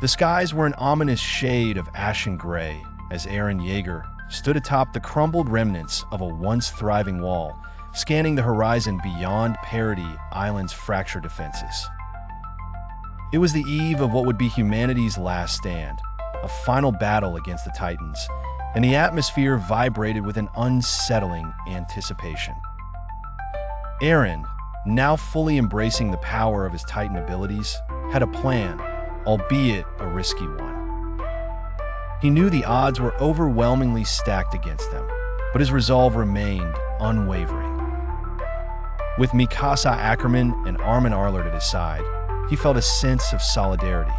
The skies were an ominous shade of ashen gray as Eren Jaeger stood atop the crumbled remnants of a once thriving wall, scanning the horizon beyond Paradis Island's fractured defenses. It was the eve of what would be humanity's last stand, a final battle against the Titans, and the atmosphere vibrated with an unsettling anticipation. Eren, now fully embracing the power of his Titan abilities, had a plan, albeit a risky one. He knew the odds were overwhelmingly stacked against them, but his resolve remained unwavering. With Mikasa Ackerman and Armin at his side, he felt a sense of solidarity.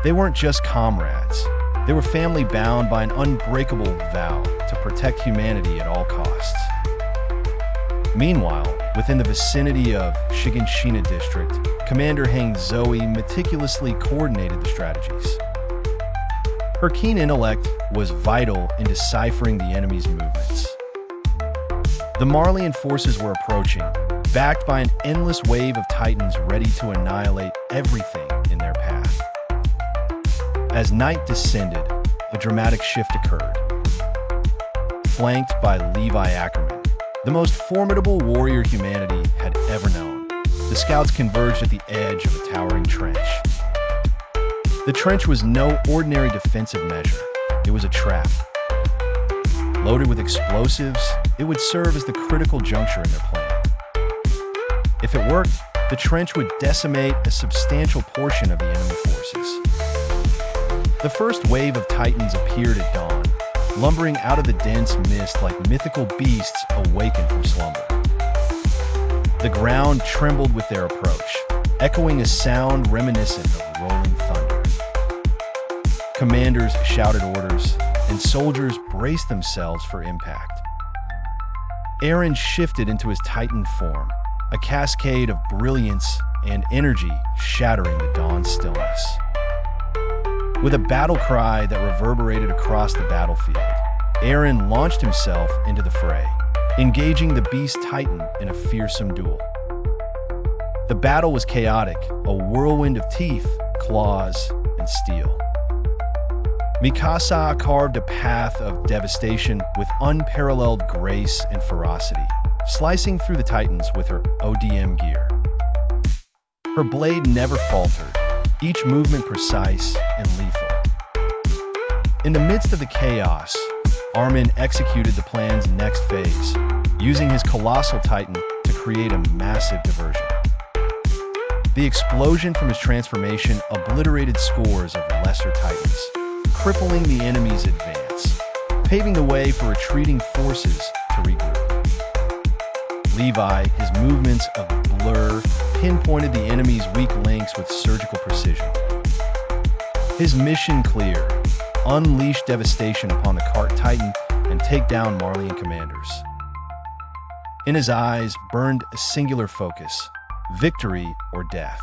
They weren't just comrades. They were family bound by an unbreakable vow to protect humanity at all costs. Meanwhile, within the vicinity of Shiganshina District, Commander Hange meticulously coordinated the strategies. Her keen intellect was vital in deciphering the enemy's movements. The Marleyan forces were approaching, backed by an endless wave of Titans ready to annihilate everything in their path. As night descended, a dramatic shift occurred. Flanked by Levi Ackerman, the most formidable warrior humanity had ever known, the scouts converged at the edge of a towering trench. The trench was no ordinary defensive measure. It was a trap. Loaded with explosives, it would serve as the critical juncture in their plan. If it worked, the trench would decimate a substantial portion of the enemy forces. The first wave of Titans appeared at dawn, lumbering out of the dense mist like mythical beasts awakened from slumber. The ground trembled with their approach, echoing a sound reminiscent of rolling thunder. Commanders shouted orders, and soldiers braced themselves for impact. Eren shifted into his Titan form, a cascade of brilliance and energy shattering the dawn stillness. With a battle cry that reverberated across the battlefield, Eren launched himself into the fray, engaging the Beast Titan in a fearsome duel. The battle was chaotic, a whirlwind of teeth, claws, and steel. Mikasa carved a path of devastation with unparalleled grace and ferocity, slicing through the Titans with her ODM gear. Her blade never faltered, each movement precise and lethal. In the midst of the chaos, Armin executed the plan's next phase, using his colossal Titan to create a massive diversion. The explosion from his transformation obliterated scores of lesser Titans, crippling the enemy's advance, paving the way for retreating forces to regroup. Levi, his movements a blur, pinpointed the enemy's weak links with surgical precision. His mission clear: unleash devastation upon the Cart Titan and take down Marleyan commanders. In his eyes burned a singular focus: victory or death.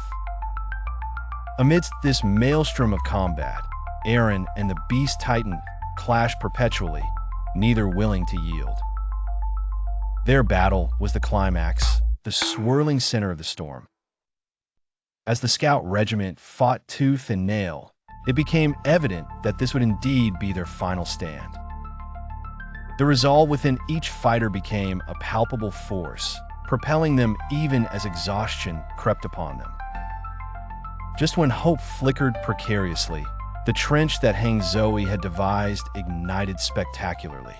Amidst this maelstrom of combat, Eren and the Beast Titan clashed perpetually, neither willing to yield. Their battle was the climax, the swirling center of the storm. As the scout regiment fought tooth and nail, it became evident that this would indeed be their final stand. The resolve within each fighter became a palpable force, propelling them even as exhaustion crept upon them. Just when hope flickered precariously, the trench that Hange had devised ignited spectacularly.